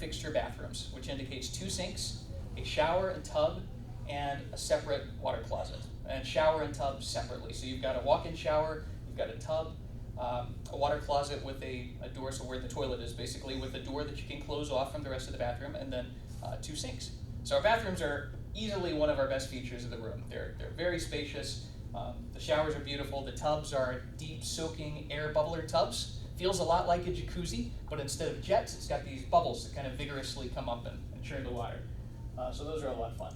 fixture bathrooms, which indicates 2 sinks, a shower and tub, and a separate water closet. And shower and tub separately. So you've got a walk-in shower, you've got a tub, a water closet with a door, so where the toilet is basically, with a door that you can close off from the rest of the bathroom, and then 2 sinks. So our bathrooms are easily one of our best features of the room. They're very spacious. The showers are beautiful. The tubs are deep soaking air bubbler tubs. Feels a lot like a jacuzzi, but instead of jets, it's got these bubbles that kind of vigorously come up and churn the water. So those are a lot of fun.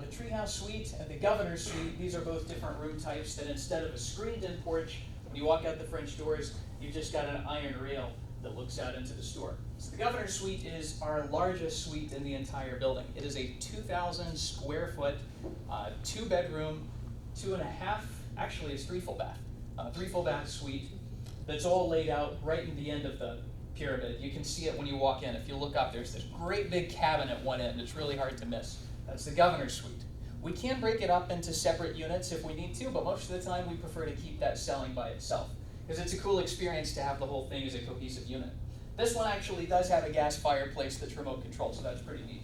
The treehouse suite and the governor's suite, these are both different room types that instead of a screened-in porch, when you walk out the French doors, you've just got an iron rail that looks out into the store. So the governor's suite is our largest suite in the entire building. It is a 2,000 square foot, 2-bedroom, 2.5, actually it's 3 full bath, 3 full bath suite that's all laid out right in the end of the pyramid. You can see it when you walk in. If you look up, there's this great big cabin at one end. It's really hard to miss. That's the governor's suite. We can break it up into separate units if we need to, but most of the time we prefer to keep that selling by itself, because it's a cool experience to have the whole thing as a cohesive unit. This one actually does have a gas fireplace that's remote controlled, so that's pretty neat.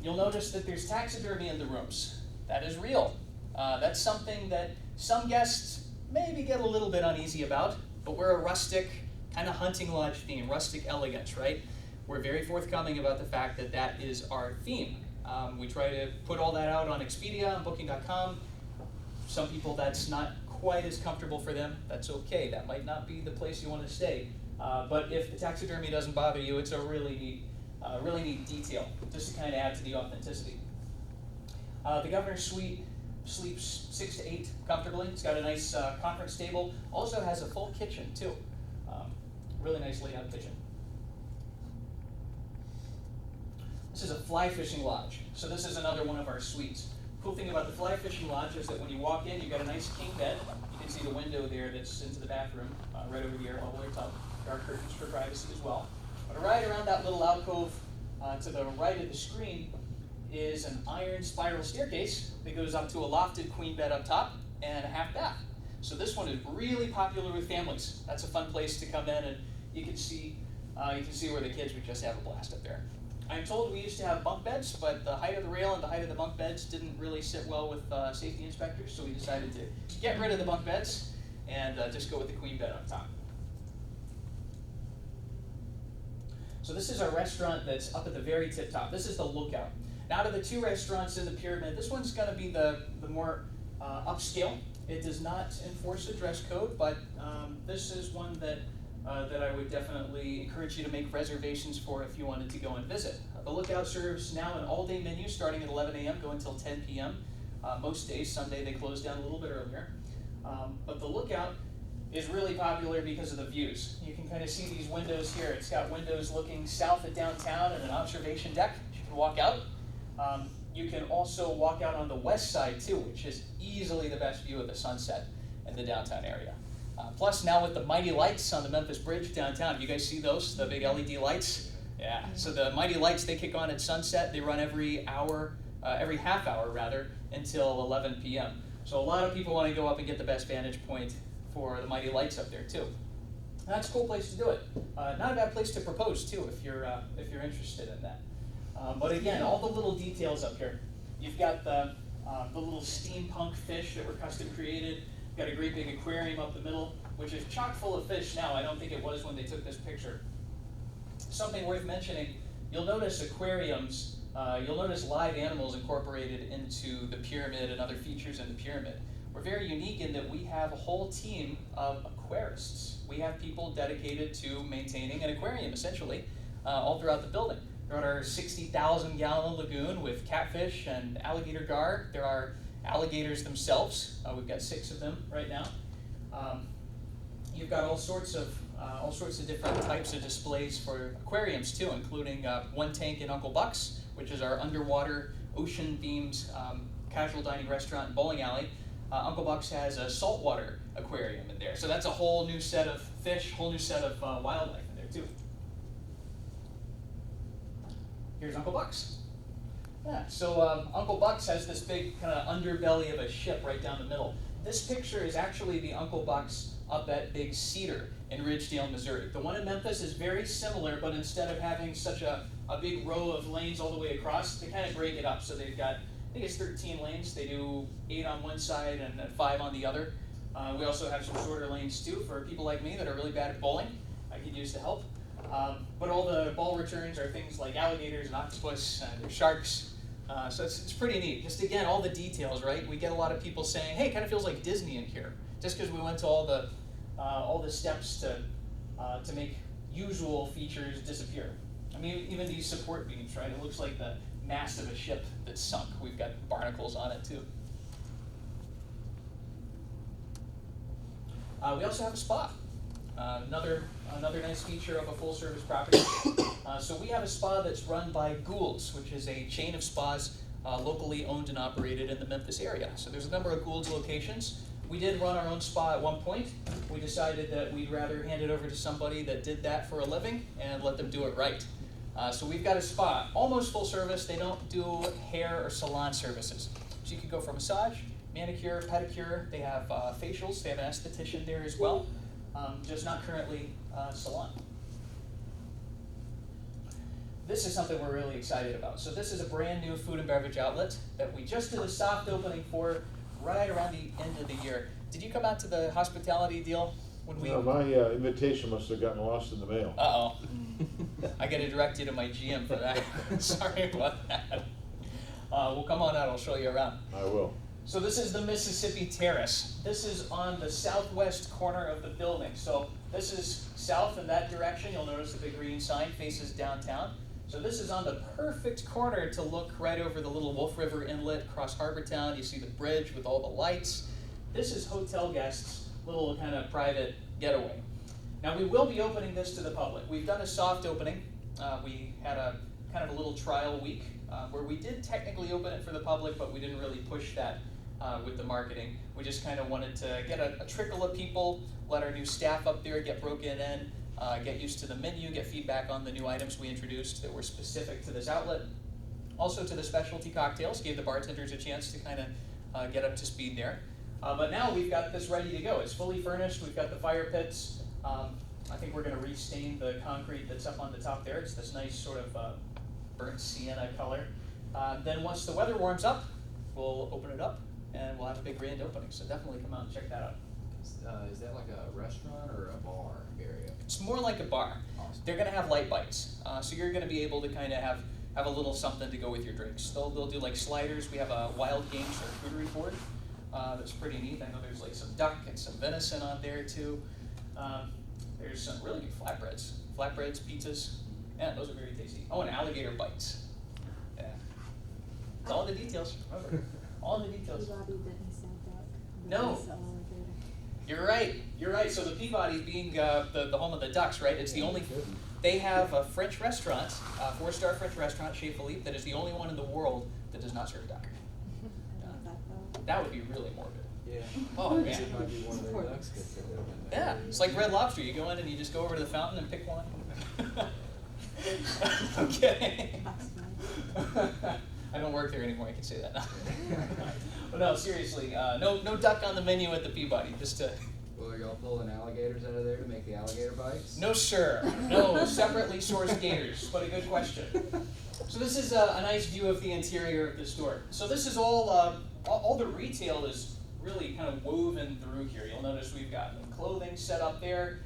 You'll notice that there's taxidermy in the rooms. That is real. That's something that some guests maybe get a little bit uneasy about, but we're a rustic, kind of hunting lodge theme, rustic elegance, right? We're very forthcoming about the fact that that is our theme. We try to put all that out on Expedia and Booking.com. Some people, that's not quite as comfortable for them. That's okay. That might not be the place you want to stay. But if the taxidermy doesn't bother you, it's a really neat detail, just to kind of add to the authenticity. The governor's suite sleeps 6 to 8 comfortably. It's got a nice conference table. Also has a full kitchen too. Really nice laid out kitchen. This is a fly fishing lodge. So this is another one of our suites. Cool thing about the fly fishing lodge is that when you walk in, you've got a nice king bed. You can see the window there that's into the bathroom, right over here, all the way up. There are curtains for privacy as well. But right around that little alcove to the right of the screen is an iron spiral staircase that goes up to a lofted queen bed up top and a half bath. So this one is really popular with families. That's a fun place to come in, and you can see where the kids would just have a blast up there. I'm told we used to have bunk beds, but the height of the rail and the height of the bunk beds didn't really sit well with safety inspectors, so we decided to get rid of the bunk beds and just go with the queen bed up top. So this is our restaurant that's up at the very tip top. This is the Lookout. Now, out of the 2 restaurants in the pyramid, this one's going to be the more upscale. It does not enforce a dress code, but this is one that I would definitely encourage you to make reservations for if you wanted to go and visit. The Lookout serves now an all-day menu starting at 11 a.m. going until 10 p.m. Most days, Sunday they close down a little bit earlier. But the Lookout is really popular because of the views. You can kind of see these windows here. It's got windows looking south at downtown and an observation deck. You can walk out. You can also walk out on the west side too, which is easily the best view of the sunset in the downtown area. Plus, now with the mighty lights on the Memphis Bridge downtown, you guys see those, the big LED lights? Yeah, so the mighty lights, they kick on at sunset. They run every half hour rather, until 11 p.m. So a lot of people want to go up and get the best vantage point for the mighty lights up there too. And that's a cool place to do it. Not a bad place to propose too, if you're interested in that. But again, all the little details up here. You've got the little steampunk fish that were custom created. Got a great big aquarium up the middle, which is chock full of fish now. I don't think it was when they took this picture. Something worth mentioning, you'll notice aquariums, you'll notice live animals incorporated into the pyramid and other features in the pyramid. We're very unique in that we have a whole team of aquarists. We have people dedicated to maintaining an aquarium, essentially, all throughout the building. Throughout our 60,000-gallon lagoon with catfish and alligator gar, there are alligators themselves. We've got 6 of them right now. You've got all sorts of different types of displays for aquariums too, including one tank in Uncle Buck's, which is our underwater ocean-themed casual dining restaurant and bowling alley. Uncle Buck's has a saltwater aquarium in there, so that's a whole new set of fish, whole new set of wildlife in there too. Here's Uncle Buck's. Yeah, so Uncle Buck's has this big kind of underbelly of a ship right down the middle. This picture is actually the Uncle Buck's up at Big Cedar in Ridgedale, Missouri. The one in Memphis is very similar, but instead of having such a big row of lanes all the way across, they kind of break it up. So they've got, I think it's 13 lanes. They do 8 on one side and 5 on the other. We also have some shorter lanes too for people like me that are really bad at bowling. I could use the help. But all the ball returns are things like alligators and octopus and sharks. So it's pretty neat. Just again, all the details, right? We get a lot of people saying, "Hey, it kind of feels like Disney in here," just because we went to all the steps to make usual features disappear. I mean, even these support beams, right? It looks like the mast of a ship that's sunk. We've got barnacles on it too. We also have a spa. Another nice feature of a full-service property. So we have a spa that's run by Gould's, which is a chain of spas locally owned and operated in the Memphis area. So there's a number of Gould's locations. We did run our own spa at one point. We decided that we'd rather hand it over to somebody that did that for a living and let them do it right. So we've got a spa, almost full service. They don't do hair or salon services. So you could go for massage, manicure, pedicure. They have facials. They have an esthetician there as well. Just not currently salon. This is something we're really excited about. So this is a brand new food and beverage outlet that we just did a soft opening for right around the end of the year. Did you come out to the hospitality deal when we? No, my invitation must have gotten lost in the mail. Uh-oh. I gotta direct you to my GM for that. Sorry about that. Well, come on out, I'll show you around. I will. So this is the Mississippi Terrace. This is on the southwest corner of the building. So this is south in that direction. You'll notice the big green sign faces downtown. So this is on the perfect corner to look right over the little Wolf River Inlet across Harbortown. You see the bridge with all the lights. This is hotel guests' little kind of private getaway. Now we will be opening this to the public. We've done a soft opening. We had a kind of a little trial week where we did technically open it for the public, but we didn't really push that with the marketing. We just kind of wanted to get a trickle of people, let our new staff up there get broken in, get used to the menu, get feedback on the new items we introduced that were specific to this outlet. Also to the specialty cocktails, gave the bartenders a chance to kind of get up to speed there. But now we've got this ready to go. It's fully furnished. We've got the fire pits. I think we're going to restain the concrete that's up on the top there. It's this nice sort of burnt sienna color. Then once the weather warms up, we'll open it up and we'll have a big grand opening. So definitely come out and check that out. Is that like a restaurant or a bar area? It's more like a bar. Awesome. They're going to have light bites. So you're going to be able to kind of have a little something to go with your drinks. They'll do like sliders. We have a wild game charcuterie board that's pretty neat. I know there's like some duck and some venison on there too. There's some really good flatbreads, pizzas. Yeah, those are very tasty. Oh, and alligator bites. Yeah. It's all in the details. Remember, all in the details. Peabody didn't sell duck. No. They sell alligator. You're right. So the Peabody being the home of the ducks, right? It's the only. They have a French restaurant, a 4-star French restaurant, Chez Philippe, that is the only one in the world that does not serve duck. I love that though. That would be really morbid. Yeah. Oh, It man. might be one of their ducks gets to live in there. Yeah, it's like Red Lobster. You go in and you just go over to the fountain and pick one. Okay. That's nice. I don't work there anymore. I can say that now. But no, seriously, no duck on the menu at the Peabody. Just to. Well, are y'all pulling alligators out of there to make the alligator bites? No, sir. No, separately sourced gators. But a good question. So this is a nice view of the interior of the store. So this is all the retail is really kind of woven through here. You'll notice we've got clothing set up there.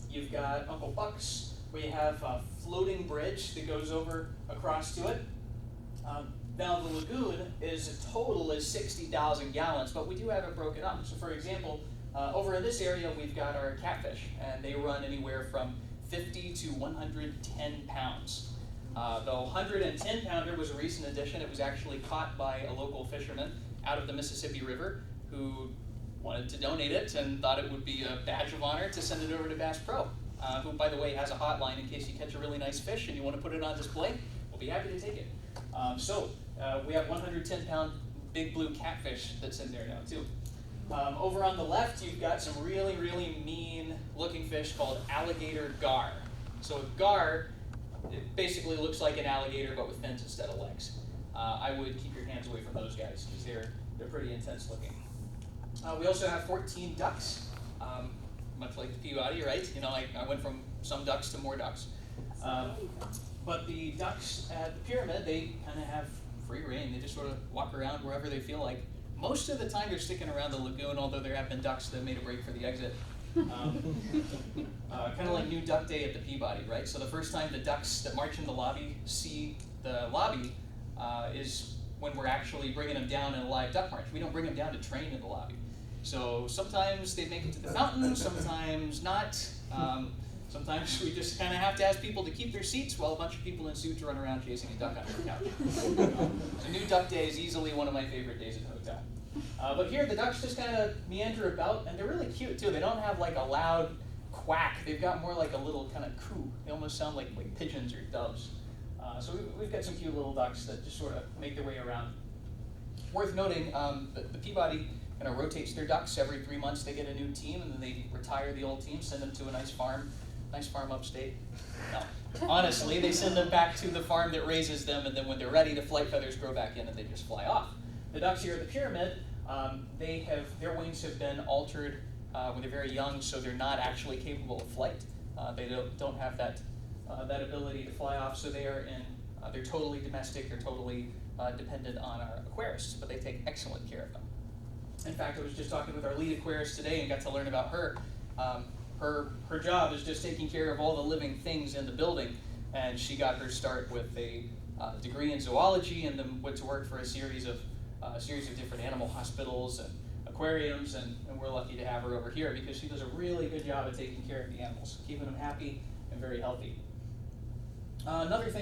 You've got Uncle Buck's. We have a floating bridge that goes over across to it. Now the lagoon is total is 60,000 gallons, but we do have it broken up. So for example, over in this area we've got our catfish, and they run anywhere from 50 to 110 pounds. The 110 pounder was a recent addition. It was actually caught by a local fisherman out of the Mississippi River who wanted to donate it and thought it would be a badge of honor to send it over to Bass Pro, who, by the way, has a hotline in case you catch a really nice fish and you want to put it on display. We'll be happy to take it. We have 110-pound big blue catfish that's in there now, too. Over on the left, you've got some really, really mean-looking fish called alligator gar. So a gar, it basically looks like an alligator, but with fins instead of legs. I would keep your hands away from those guys because they're pretty intense looking. We also have 14 ducks, much like the Peabody, right? You know, I went from some ducks to more ducks. But the ducks at the pyramid, they kind of have free reign. They just sort of walk around wherever they feel like. Most of the time they're sticking around the lagoon, although there have been ducks that made a break for the exit. Kind of like New Duck Day at the Peabody, right? So the first time the ducks that march in the lobby see the lobby is when we're actually bringing them down in a live duck march. We don't bring them down to train in the lobby. So sometimes they make it to the fountain, sometimes not. Sometimes we just kind of have to ask people to keep their seats while a bunch of people in suits run around chasing a duck on their couch. So New Duck Day is easily one of my favorite days at the hotel. But here the ducks just kind of meander about, and they're really cute too. They don't have like a loud quack. They've got more like a little kind of coo. They almost sound like pigeons or doves. So we've got some cute little ducks that just sort of make their way around. Worth noting, the Peabody kind of rotates their ducks every 3 months. They get a new team, and then they retire the old team, send them to a nice farm upstate. No, honestly, they send them back to the farm that raises them, and then when they're ready, the flight feathers grow back in, and they just fly off. The ducks here at the pyramid, their wings have been altered when they're very young, so they're not actually capable of flight. They don't have that ability to fly off, so they're totally domestic. They're totally dependent on our aquarists, but they take excellent care of them. In fact, I was just talking with our lead aquarist today and got to learn about her. Her job is just taking care of all the living things in the building, and she got her start with a degree in zoology, and then went to work for a series of different animal hospitals and aquariums, and we're lucky to have her over here because she does a really good job of taking care of the animals, keeping them happy and very healthy. Another thing